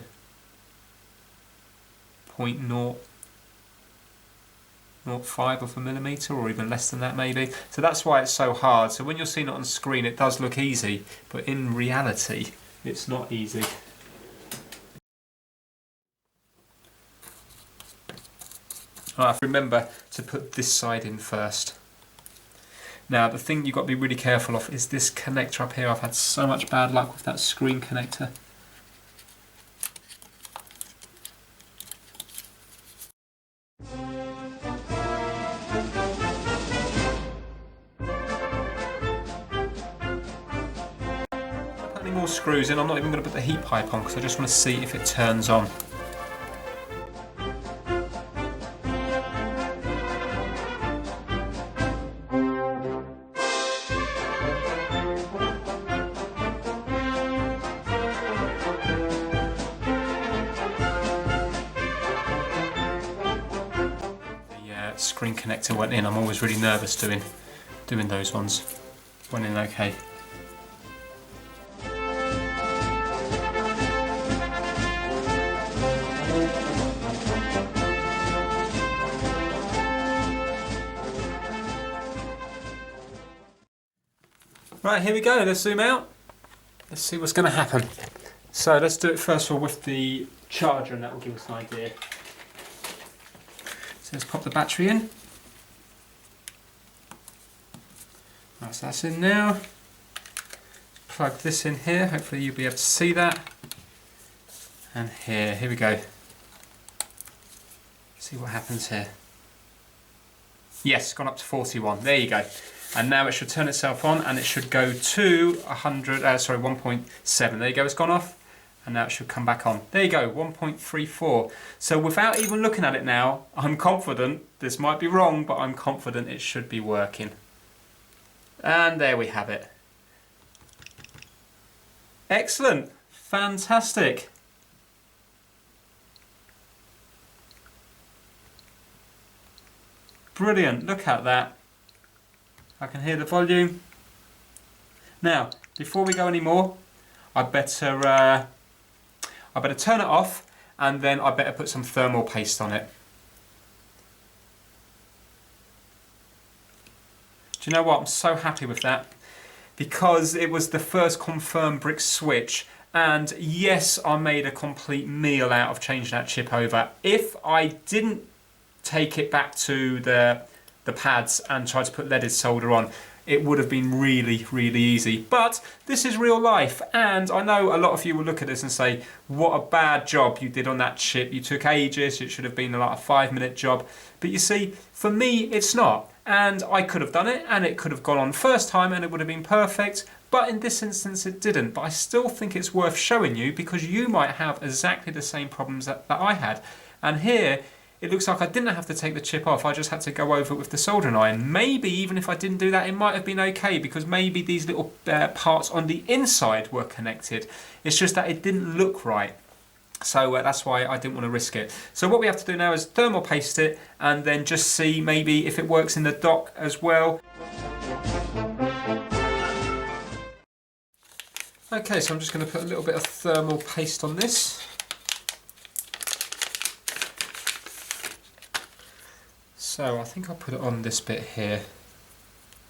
0.005 of a millimetre, or even less than that maybe. So that's why it's so hard. So when you're seeing it on screen it does look easy, but in reality it's not easy. Alright, remember to put this side in first. Now the thing you've got to be really careful of is this connector up here. I've had so much bad luck with that screen connector. Putting more screws in, I'm not even going to put the heat pipe on because I just want to see if it turns on. Screen connector went in. I'm always really nervous doing those ones. Went in okay. Right, here we go. Let's zoom out. Let's see what's going to happen. So let's do it first of all with the charger, and that will give us an idea. So let's pop the battery in. Right, so that's in now. Plug this in here, hopefully you'll be able to see that. And here we go. See what happens here. Yes, gone up to 41, there you go. And now it should turn itself on and it should go to 1.7. There you go, it's gone off. And now it should come back on. There you go, 1.34. So without even looking at it now, I'm confident, this might be wrong, but I'm confident it should be working. And there we have it. Excellent, fantastic. Brilliant, look at that. I can hear the volume. Now, before we go any more, I better turn it off, and then I better put some thermal paste on it. Do you know what? I'm so happy with that, because it was the first confirmed brick switch, and yes, I made a complete meal out of changing that chip over. If I didn't take it back to the pads and try to put leaded solder on, it would have been really, really easy. But this is real life, and I know a lot of you will look at this and say, what a bad job you did on that chip. You took ages, it should have been like a 5-minute job. But you see, for me, it's not. And I could have done it, and it could have gone on first time, and it would have been perfect. But in this instance, it didn't. But I still think it's worth showing you, because you might have exactly the same problems that I had. And here, it looks like I didn't have to take the chip off, I just had to go over it with the soldering iron. Maybe even if I didn't do that, it might have been okay, because maybe these little parts on the inside were connected. It's just that it didn't look right. So that's why I didn't want to risk it. So what we have to do now is thermal paste it, and then just see maybe if it works in the dock as well. Okay, so I'm just going to put a little bit of thermal paste on this. So I think I'll put it on this bit here.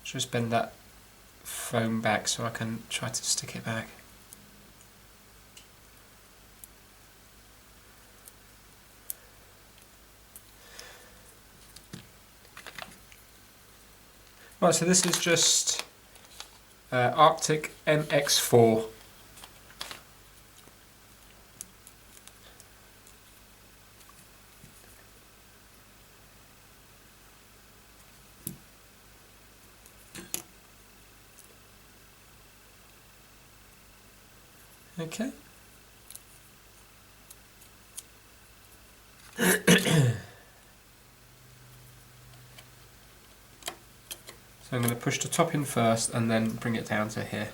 Just bend that foam back so I can try to stick it back. Right, so this is just Arctic MX4. Okay. So I'm going to push the top in first and then bring it down to here.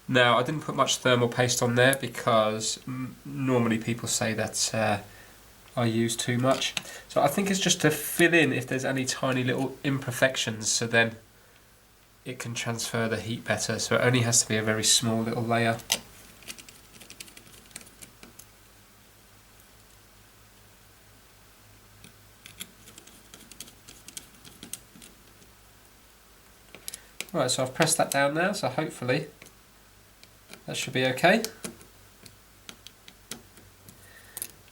Now, I didn't put much thermal paste on there because normally people say that I use too much. So I think it's just to fill in if there's any tiny little imperfections, so then it can transfer the heat better. So it only has to be a very small little layer. Right, so I've pressed that down now, so hopefully that should be okay.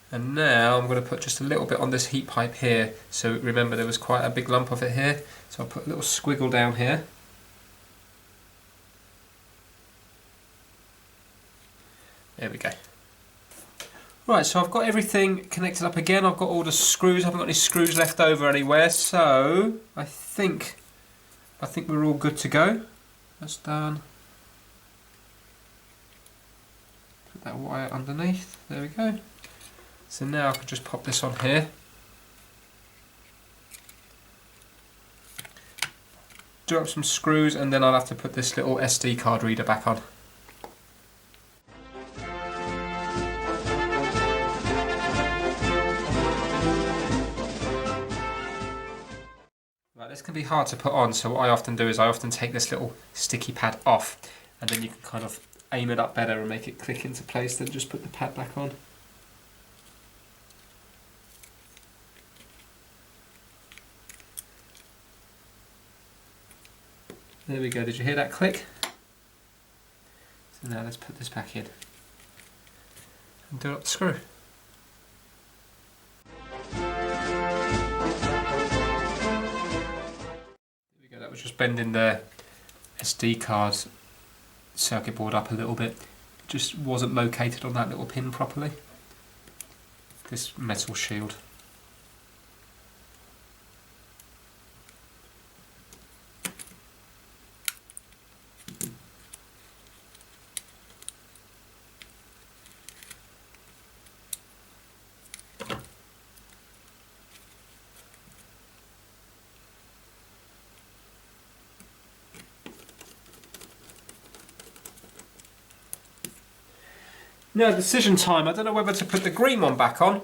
And now I'm going to put just a little bit on this heat pipe here. So remember there was quite a big lump of it here. So I'll put a little squiggle down here. There we go. Right, so I've got everything connected up again. I've got all the screws. I haven't got any screws left over anywhere. So I think we're all good to go. That's done. Put that wire underneath. There we go. So now I can just pop this on here. Do up some screws and then I'll have to put this little SD card reader back on. Right, this can be hard to put on, so what I often do is I often take this little sticky pad off and then you can kind of aim it up better and make it click into place, then just put the pad back on. There we go, did you hear that click? So now let's put this back in and do up the screw. There we go, that was just bending the SD card circuit board up a little bit. It just wasn't located on that little pin properly. This metal shield. Now decision time, I don't know whether to put the green one back on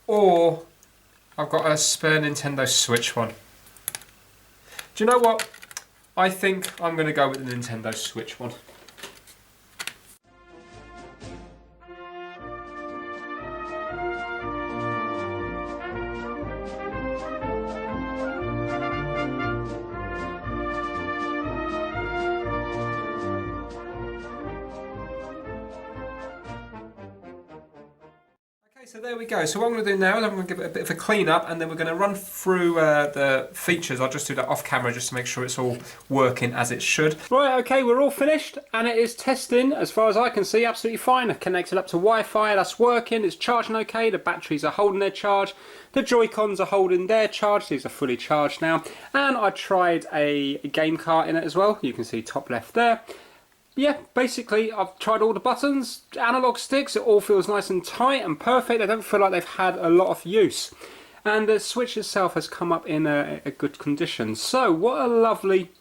or I've got a spare Nintendo Switch one. Do you know what? I think I'm going to go with the Nintendo Switch one. So there we go. So what I'm going to do now is I'm going to give it a bit of a clean up and then we're going to run through the features. I'll just do that off camera just to make sure it's all working as it should. Right, okay, we're all finished and it is testing as far as I can see absolutely fine. I've connected up to Wi-Fi, that's working, it's charging okay, the batteries are holding their charge, the Joy-Cons are holding their charge, these are fully charged now. And I tried a game cart in it as well, you can see top left there. Yeah, basically I've tried all the buttons, analog sticks, it all feels nice and tight and perfect. I don't feel like they've had a lot of use. And the Switch itself has come up in a good condition. So what a lovely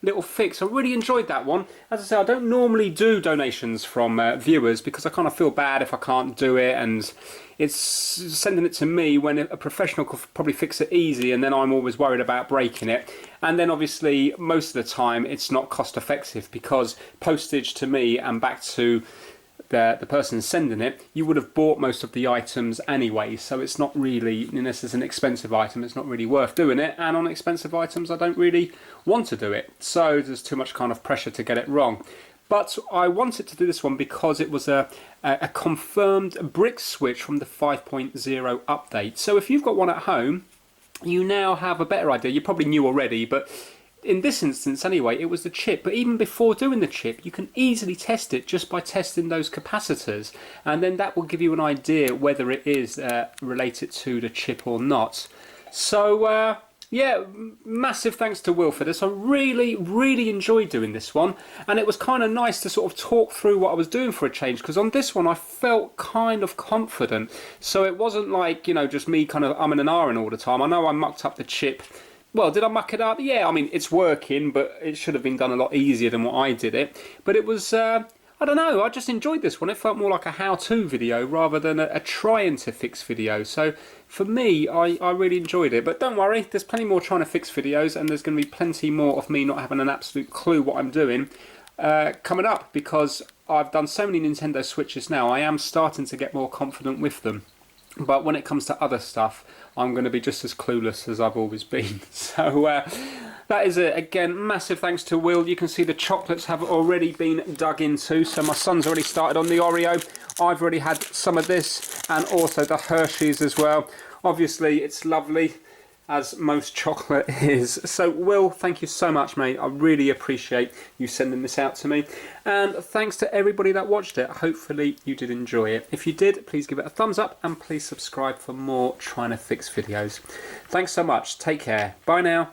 little fix. I really enjoyed that one. As I say, I don't normally do donations from viewers because I kind of feel bad if I can't do it, and it's sending it to me when a professional could probably fix it easy, and then I'm always worried about breaking it. And then obviously most of the time it's not cost effective because postage to me and back to the person sending it, you would have bought most of the items anyway, so it's not really, unless it's an expensive item, it's not really worth doing it. And on expensive items I don't really want to do it, so there's too much kind of pressure to get it wrong. But I wanted to do this one because it was a confirmed brick switch from the 5.0 update. So if you've got one at home, you now have a better idea. You probably knew already, but in this instance anyway, it was the chip. But even before doing the chip, you can easily test it just by testing those capacitors, and then that will give you an idea whether it is related to the chip or not. So yeah, massive thanks to Will for this. I really enjoyed doing this one, and it was kind of nice to sort of talk through what I was doing for a change, because on this one I felt kind of confident, so it wasn't like, you know, just me kind of umming and ahhing all the time. I know I mucked up the chip. Well, did I muck it up? Yeah, I mean, it's working, but it should have been done a lot easier than what I did it. But it was, I don't know, I just enjoyed this one. It felt more like a how-to video rather than a trying to fix video. So for me, I really enjoyed it. But don't worry, there's plenty more trying to fix videos, and there's going to be plenty more of me not having an absolute clue what I'm doing coming up, because I've done so many Nintendo Switches now, I am starting to get more confident with them. But when it comes to other stuff, I'm going to be just as clueless as I've always been. So that is it. Again, massive thanks to Will. You can see the chocolates have already been dug into. So my son's already started on the Oreo. I've already had some of this, and also the Hershey's as well. Obviously, it's lovely, as most chocolate is. So Will, thank you so much, mate. I really appreciate you sending this out to me. And thanks to everybody that watched it. Hopefully you did enjoy it. If you did, please give it a thumbs up and please subscribe for more Trying to Fix videos. Thanks so much. Take care. Bye now.